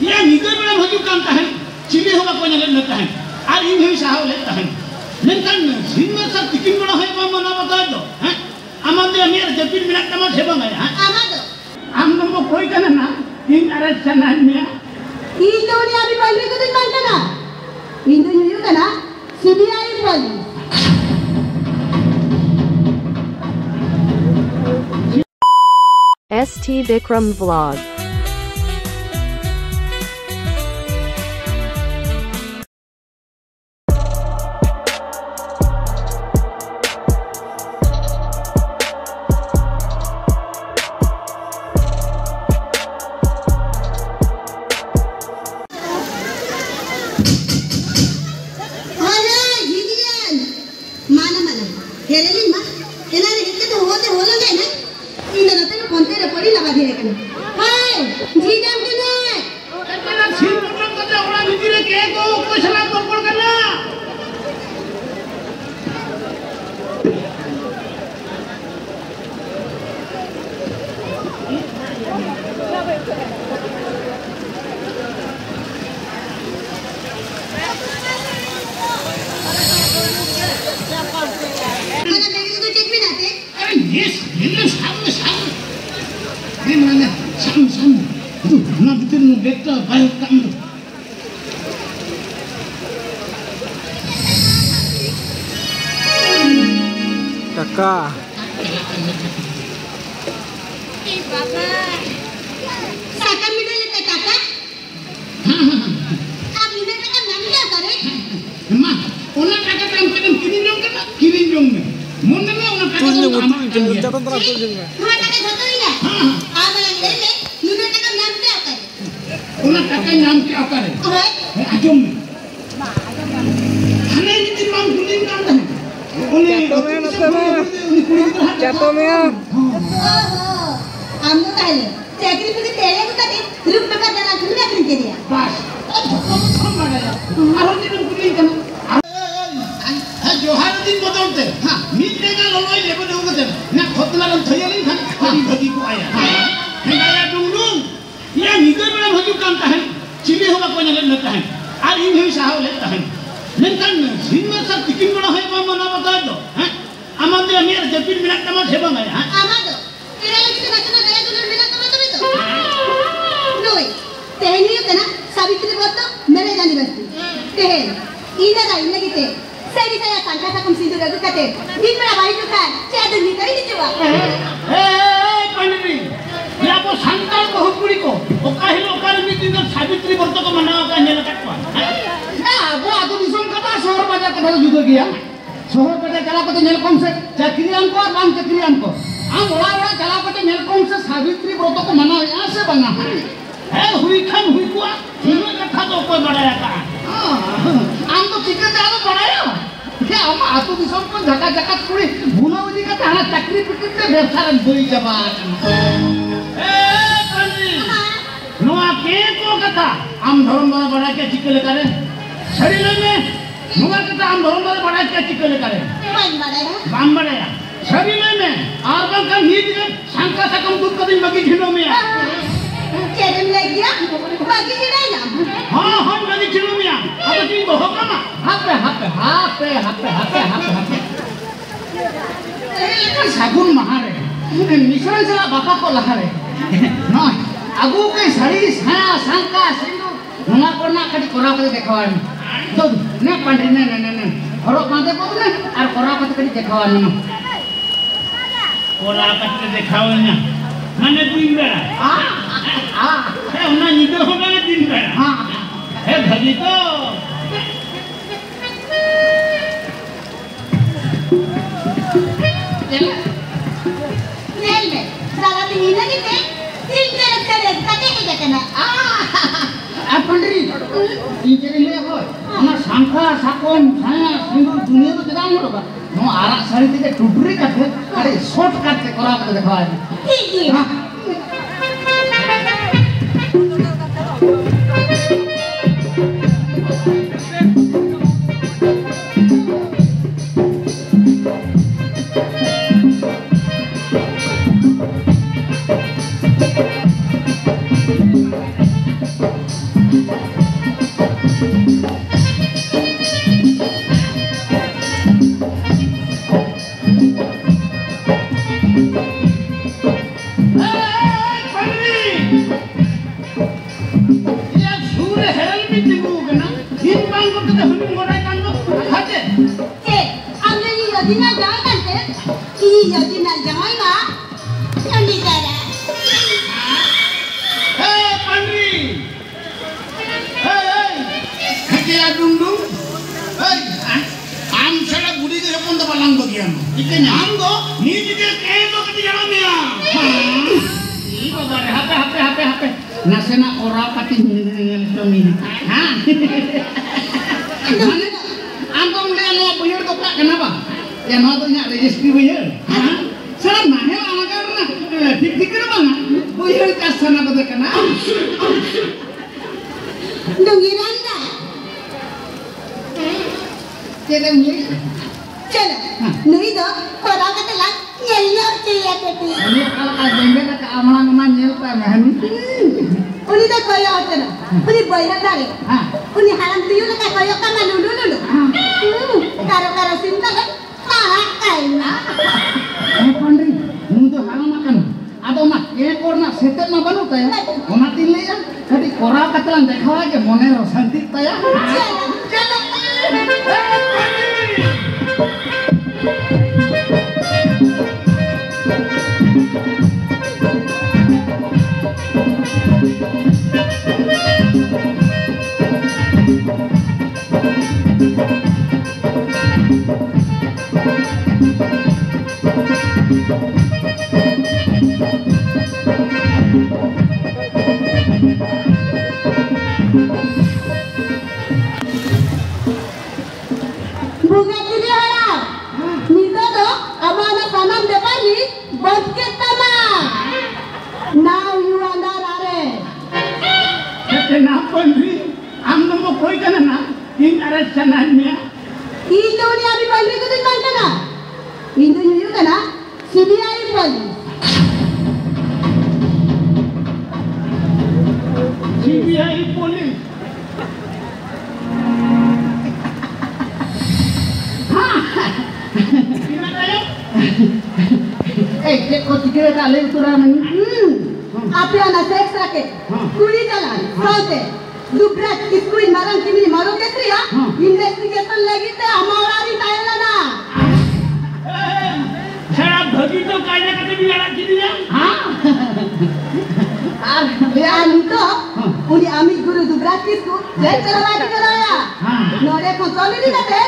या निगर बड़ा भजू काम ताहन चिले होगा को नेले न ताहन आर इन ही साहब ले ताहन लेकिन सिंह सब तिकिन बड़ा है बा मना बता दो हैं आमादे अमीर जपिन मिनट तमा सेबा है हां आमादो आम नंबर कोई कना ना इन अरे चना मिया इन दोनी अभी पहले को दिन मानता ना इन दोनी यू कना सीबीआई वाली ST Bikram Vlog. Kakak. साकर में लेते काका आप इन्हें का नाम क्या करे मां ओना काका काम कदम किरिन जोंग में मन में ओना काका तुझे वो जतन तरह तुझे में हां काका धतो ही ना आप ले ले इन्हें का नाम क्या करे ओना काका नाम क्या करे आजम में हने नीति मांग कुलिन काम है ओने जतो में हमने ताले चाकरी पे तेरे को कदे रुक पे का देना खुला कर दिया बस हम मारा आरो दिन कुलिन काम हां जोहार दिन बदलते हां मिलते का ललोई लेबो देउ ना खतना रन थयलिन खान खाली भगी को आया हेगाया डुंगडुंग या निगर बड़ा भगी काम ताहन चिले होगा को नेले न ताहन आर इन ही साहब ले ताहन लेकिन सिंह सब तिकिन बड़ा है बा मना बता दो हैं आमादे अमीर जपिन मिनट तमा सेबा है हां आमादो तेरा लगे तो बचना गया तो मिनट तमा तो नोई तेहनी कना सावित्री व्रत मेरे जानी बस्ती तेहन इना दा इना गिते सही सही संका सा कम सिंदूर गगते दिन मेरा भाई तो का चादर नहीं कहीं दिवा ए पंडित या वो संतान बहुत पुरी को ओ काहिलो कार में दिन सावित्री व्रत को मनावा का नेला कटवा वो आदो दिसम कथा शहर बाजार कथा जुद गया शहर बाजार चला को नेल कम से चाकरियान को बांग चाकरियान को हम ओला ओला चला को नेल कम से सावित्री व्रत को मनावा यहां से बना है हुई खान हुई को इन कथा तो कोई बढ़ाया का हम तो टिकट आलो बढ़ाया क्या हम आदो दिसम को झका झका पूरी भुनावजी का ताना चाकरी पिटित से व्यवसाय होई जबा ए पंडित नोआ के को कथा हम धर्म बड़ा के चिकले करे शरीर में नुआ के हम धर्म बड़ा के चिकले करे बाम बड़ा शरीर में और का नींद में शंका से कम दूध कदी बगी झिनो में केरम ले गया बाकी नहीं ना हां हम बगी झिनो में अब तीन को होगा हाथ पे ये सागुन महारे मिश्रण से बाका को लहारे ना आगु के शरीर छाया शंका सिंधु नुआ कोना कटी कोना को देखवानी तो ने पंडित ने हरो कांदे को ने और कोना को कटी देखवानी कोना कटी देखावनी माने दिन बेला ए उना निदो होगा दिन बेला हां ए भजी तो नेल में सारा दिन ही लगी थे दिन में करे कटे के देखना पंडित इजरे ले हो ना शंका साकोन छाया सिंदूर दुनिया तो जदाम होगा नो आरा सारी ते टुडरी काटे अरे शॉर्ट काट के करा के देखा ठीक है Nasena orang pati ngel suami. Hah? Antong dia lo bayar tu tak kenapa? Ya mau tu nak registry bayar. Hah? Salah mahal anak karena tik kenapa? Bayar kasana tu kenapa? Dungiran dah. Cakap ni. Cila, nui do orang kata lah nyelok cia tadi. Ini kalau kajengnya nak amalan manjel tangan. Uni dah kaya hotel, uni bayar dari, uni halam tiyu nak kaya kamar dulu. Karo cinta kan, mahal kaya. Pandri, untuk halam makan. Atau mak, ekor nak setet mah baru taya. Omat ini ya, jadi korang katalan dekau aja monero santik taya. Cila. Now you are not arrested. Kenapa ni? Am nama koi kana na? In arrest sananya. Indo ni abi pandri ko din man kana. Indo yuyu kana. CBI police. CBI police. Kau cikir kali itu ramai. Apa yang nak seks raket? Kuli jalan, saute. Dubrak iskuin marang kini maro ketri ya. Investigation lagi te amora di Thailand na. Saya begitu kaya kata biar kini ya. Itu, uni amit guru dubrak isku. Jangan cakap lagi ya. Nore kontrol ini kate.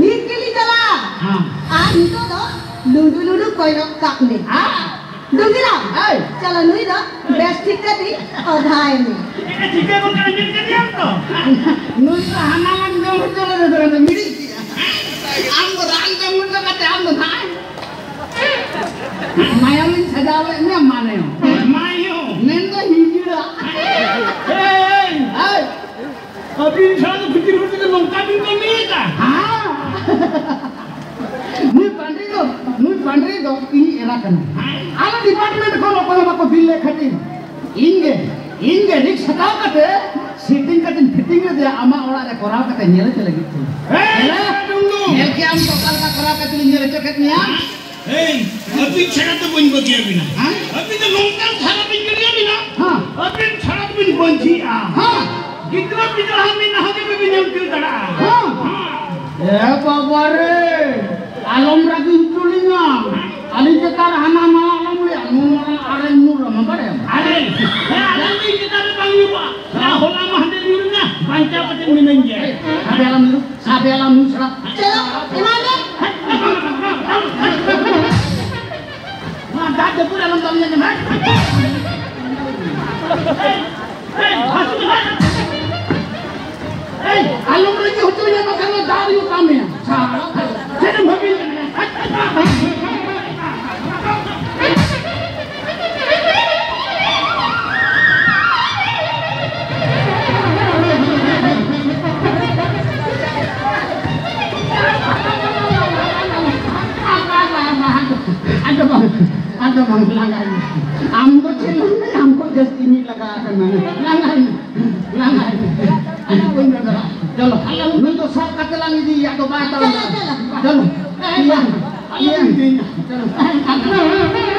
Nit kili jalan. Itu tu. Lundu koyok tak ni. Dungira. Chalo nui do best ठीक करी और धाय में. ये ठीक है वो करने के लिए तो. नui तो हमारा जोर जोर दे रहा है मिली. आम को रांग जंगल का कहते आम तो धाय. मायावी सजावे में माने हो. मायो. नेंदो हिंदीरा. अभी इंसान तो फिक्र तो लंका भी तो नहीं था. हाँ. Nui pandai do ini era kan. Ala department kalau apa bill lekhatin. Inge rik sakau kate sitting katin fitting dia ama orang ada korang kate nyele cile gitu. Tunggu. Nyel kiam tokal ka korang kate nyele coket niya. Api cara tu pun bagian bina. Api tu longkang cara pun kerja bina. Api cara pun banci Gitu bina hamin hake pe bina kil tada. Babare. Alam lagi tulinya, alih kita hana malam le, alam areng murah macam mana? Alam ni kita lepas lupa, lah holam ada diurnya, panca macam minanja. Sabi alam lu serap. Celo, di mana? Dah ada pun alam tamnya ni. Alam lagi hutunya macam dari utamanya. Jadi mobil. Ada bang langgan. Ambo just ini lagakan mana? Langgan. चलो nun तो सब कतला नहीं दी या तो बात चलो चलो चलो iya iya चलो